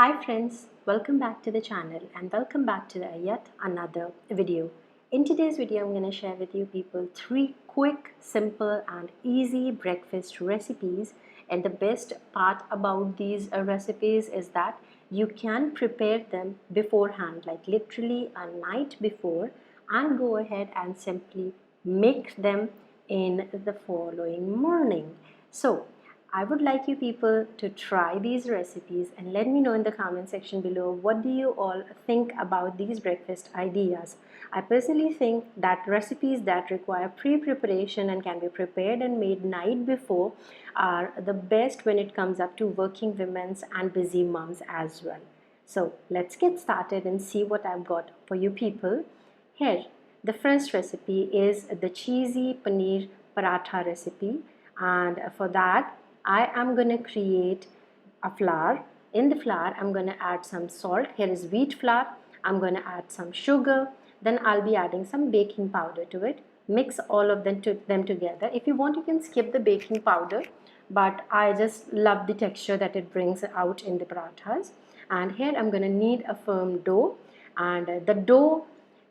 Hi friends, welcome back to the channel and welcome back to yet another video. In today's video, I'm going to share with you people 3 quick, simple and easy breakfast recipes. And the best part about these recipes is that you can prepare them beforehand, like literally a night before, and go ahead and simply make them in the following morning. So I would like you people to try these recipes and let me know in the comment section below what do you all think about these breakfast ideas. I personally think that recipes that require pre-preparation and can be prepared and made night before are the best when it comes up to working women's and busy moms as well. So let's get started and see what I've got for you people. Here, the first recipe is the cheesy paneer paratha recipe, and for that I am going to create a flour. In the flour, I'm going to add some salt. Here is wheat flour. I'm going to add some sugar. Then I'll be adding some baking powder to it. Mix all of them together. If you want, you can skip the baking powder, but I just love the texture that it brings out in the parathas. And here I'm going to need a firm dough, and the dough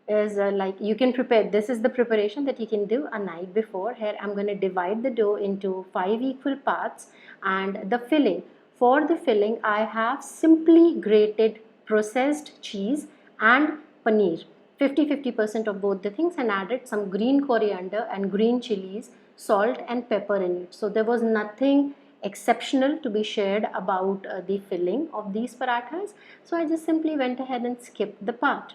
is like you can prepare. This is the preparation that you can do a night before. Here I'm going to divide the dough into 5 equal parts, and the filling, for the filling I have simply grated processed cheese and paneer, 50% of both the things, and added some green coriander and green chilies, salt and pepper in it. So there was nothing exceptional to be shared about the filling of these parathas, so I just simply went ahead and skipped the part.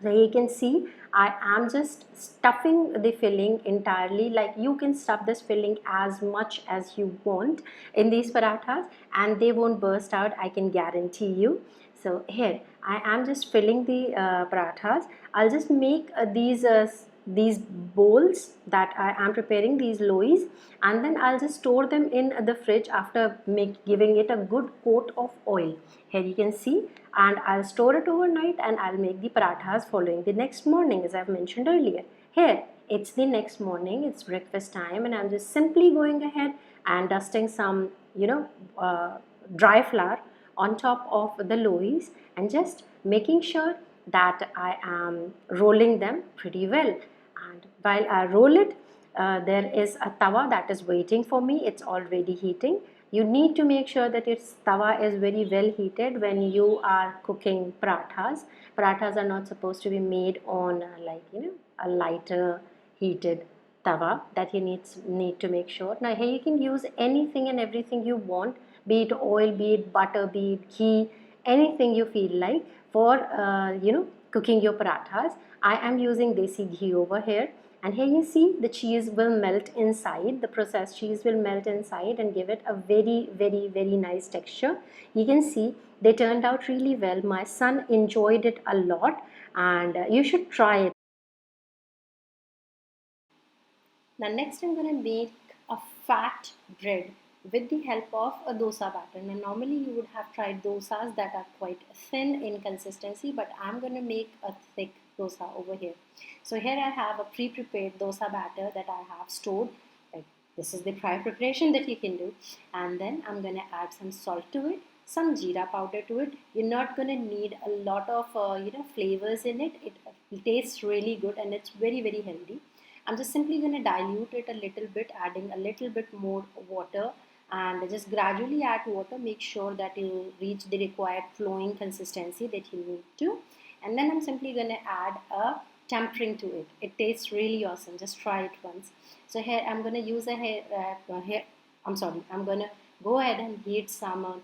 So you can see I am just stuffing the filling entirely. Like, you can stuff this filling as much as you want in these parathas and they won't burst out, I can guarantee you. So here I am just filling the parathas. I'll just make these bowls that I am preparing, these lois, and then I'll just store them in the fridge after giving it a good coat of oil. Here you can see, and I'll store it overnight and I'll make the parathas following the next morning, as I've mentioned earlier. Here it's the next morning, it's breakfast time, and I'm just simply going ahead and dusting some dry flour on top of the loaves and just making sure that I am rolling them pretty well. And while I roll it, there is a tawa that is waiting for me. It's already heating. You need to make sure that your tawa is very well heated when you are cooking parathas. Parathas are not supposed to be made on a lighter heated tawa. That you need to make sure. Now here you can use anything and everything you want, be it oil, be it butter, be it ghee, anything you feel like for cooking your parathas. I am using desi ghee over here, and here you see the cheese will melt inside, the processed cheese will melt inside and give it a very nice texture. You can see they turned out really well. My son enjoyed it a lot, and you should try it. Now next I'm going to make a fat bread with the help of a dosa batter. Now normally you would have tried dosas that are quite thin in consistency, but I'm going to make a thick dosa over here. So here I have a pre-prepared dosa batter that I have stored. Like, this is the prior preparation that you can do. And then I'm going to add some salt to it, some jeera powder to it. You're not going to need a lot of flavors in it. It tastes really good and it's very healthy. I'm just simply going to dilute it a little bit, adding a little bit more water, and just gradually add water. Make sure that you reach the required flowing consistency that you need to. And then I'm simply going to add a tempering to it. It tastes really awesome. Just try it once. So here I'm going to use I'm going to go ahead and heat some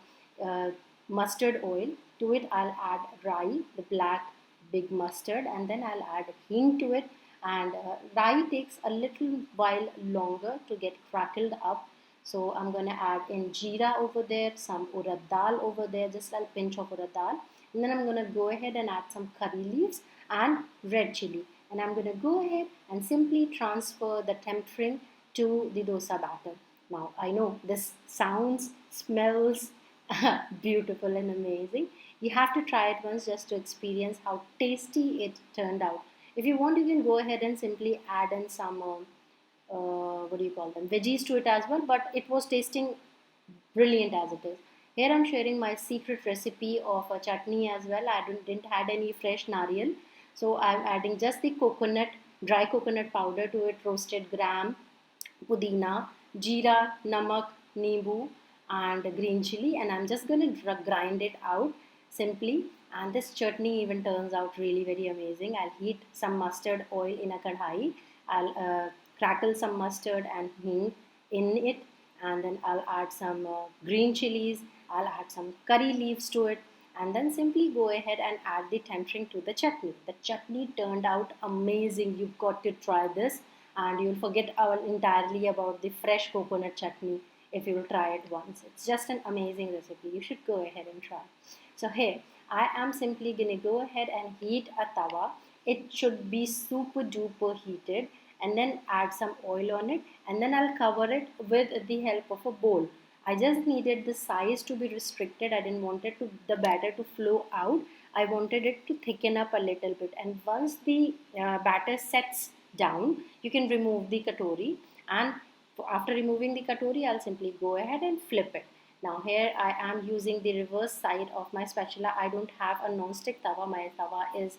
mustard oil. To it I'll add rai, the black big mustard, and then I'll add hing to it. And rai takes a little while longer to get crackled up, so I'm going to add in jeera over there, some urad dal over there, just a pinch of urad dal, and then I'm going to go ahead and add some curry leaves and red chili, and I'm going to go ahead and simply transfer the tempering to the dosa batter. Now I know this sounds, smells beautiful and amazing. You have to try it once just to experience how tasty it turned out. If you want, you can go ahead and simply add in some what do you call them, veggies to it as well, but it was tasting brilliant as it is. Here I'm sharing my secret recipe of a chutney as well. I didn't add any fresh nariyal. So I'm adding just the coconut, dry coconut powder to it, roasted gram, pudina, jeera, namak, nimbu, and green chili, and I'm just going to grind it out simply. And this chutney even turns out really very amazing. I'll heat some mustard oil in a kadhai. I'll crackle some mustard and hing in it, and then I'll add some green chilies. I'll add some curry leaves to it, and then simply go ahead and add the tempering to the chutney. The chutney turned out amazing. You've got to try this, and you'll forget entirely about the fresh coconut chutney if you'll try it once. It's just an amazing recipe. You should go ahead and try. So here I am simply gonna go ahead and heat a tawa. It should be super duper heated, and then add some oil on it, and then I'll cover it with the help of a bowl. I just needed the size to be restricted. I didn't want it to the batter to flow out. I wanted it to thicken up a little bit, and once the batter sets down, you can remove the katori, and after removing the katori, I'll simply go ahead and flip it. Now here I am using the reverse side of my spatula. I don't have a non-stick tawa. My tawa is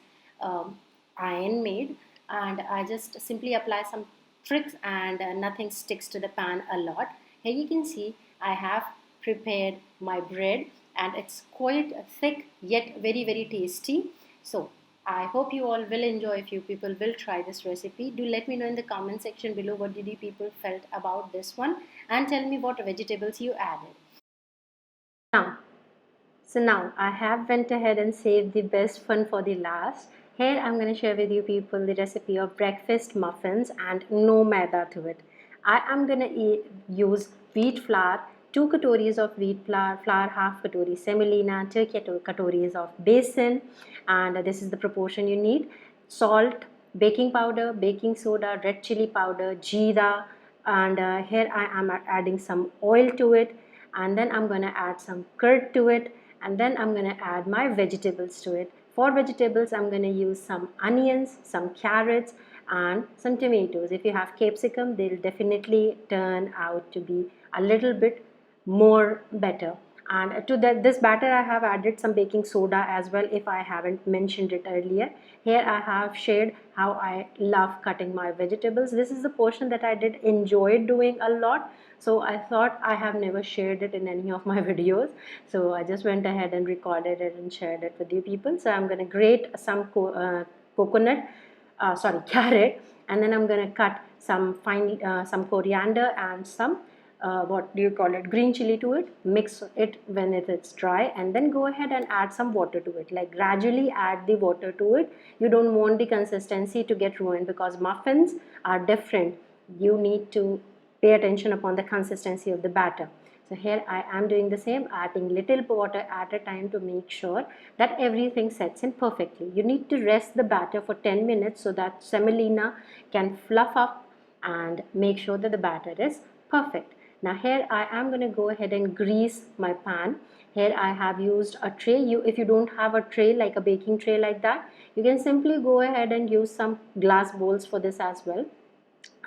iron made, and I just simply apply some tricks, and nothing sticks to the pan a lot. Here you can see I have prepared my bread, and it's quite thick yet very very tasty. So I hope you all will enjoy. If you people will try this recipe, do let me know in the comment section below what did you people felt about this one, and tell me what vegetables you added. Now, now I have went ahead and saved the best fun for the last. Here I'm going to share with you people the recipe of breakfast muffins and no maida to it. I am going to use wheat flour, 2 katoris of wheat flour, half katori semolina, 2 katoris of besan, and this is the proportion you need. Salt, baking powder, baking soda, red chili powder, jeera, and here I am adding some oil to it, and then I'm going to add some curd to it, and then I'm going to add my vegetables to it. For vegetables, I'm going to use some onions, some carrots, and some tomatoes. If you have capsicum, they'll definitely turn out to be a little bit more better. And to this batter I have added some baking soda as well, if I haven't mentioned it earlier. Here I have shared how I love cutting my vegetables. This is the portion that I did enjoy doing a lot, so I thought I have never shared it in any of my videos, so I just went ahead and recorded it and shared it with you people. So I'm going to grate some coconut carrot, and then I'm going to cut some fine some coriander and some what do you call it, green chili to it. Mix it when it is dry, and then go ahead and add some water to it. Like gradually add the water to it. You don't want the consistency to get ruined, because muffins are different. You need to pay attention upon the consistency of the batter. So here I am doing the same, adding little water at a time to make sure that everything sets in perfectly. You need to rest the batter for 10 minutes so that semolina can fluff up and make sure that the batter is perfect. Now here I am going to go ahead and grease my pan. Here I have used a tray. If you don't have a tray like a baking tray like that, you can simply go ahead and use some glass bowls for this as well.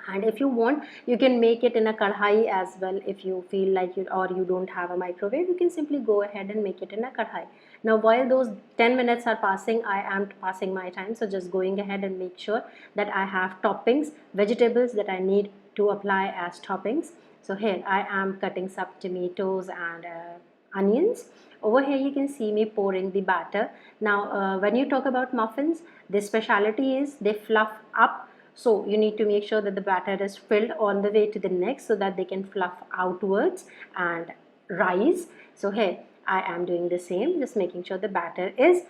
And if you want, you can make it in a kadhai as well. If you feel like you don't have a microwave, you can simply go ahead and make it in a kadhai. Now while those 10 minutes are passing, I am passing my time, so just going ahead and make sure that I have toppings, vegetables that I need to apply as toppings. So here I am cutting some tomatoes and onions. Over here you can see me pouring the batter. Now when you talk about muffins, the speciality is they fluff up. So you need to make sure that the batter is filled all the way to the neck so that they can fluff outwards and rise. So here I am doing the same, just making sure the batter is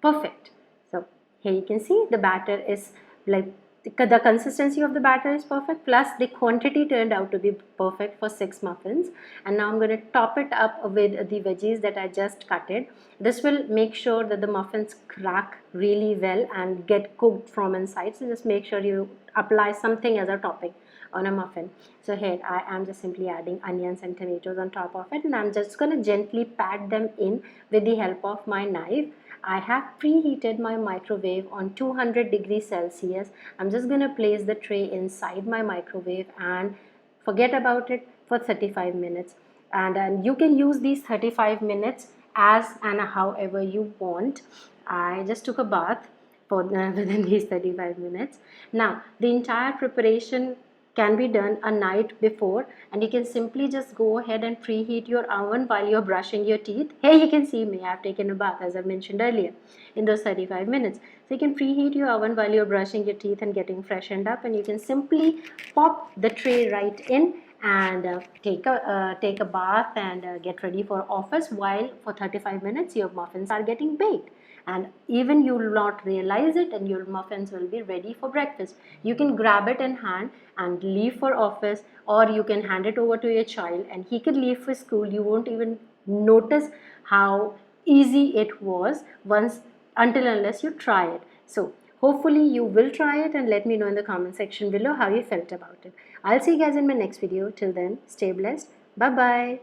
perfect. So here you can see the batter is like the consistency of the batter is perfect, plus the quantity turned out to be perfect for 6 muffins. And now I'm going to top it up with the veggies that I just cutted. This will make sure that the muffins crack really well and get cooked from inside. So just make sure you apply something as a topping on a muffin. So here I am just simply adding onions and tomatoes on top of it, and I'm just going to gently pat them in with the help of my knife. I have preheated my microwave on 200 degrees Celsius. I'm just going to place the tray inside my microwave and forget about it for 35 minutes. and you can use these 35 minutes as and however you want. I just took a bath for within these 35 minutes. Now the entire preparation can be done a night before, and you can simply just go ahead and preheat your oven while you're brushing your teeth. Here you can see me, I've taken a bath as I mentioned earlier in those 35 minutes. So you can preheat your oven while you're brushing your teeth and getting freshened up, and you can simply pop the tray right in and take a bath and get ready for office, while for 35 minutes your muffins are getting baked, and even you will not realize it, and your muffins will be ready for breakfast. You can grab it in hand and leave for office, or you can hand it over to your child and he can leave for school. You won't even notice how easy it was once, until unless you try it. So hopefully you will try it, and let me know in the comment section below how you felt about it. I'll see you guys in my next video. Till then, stay blessed. Bye bye.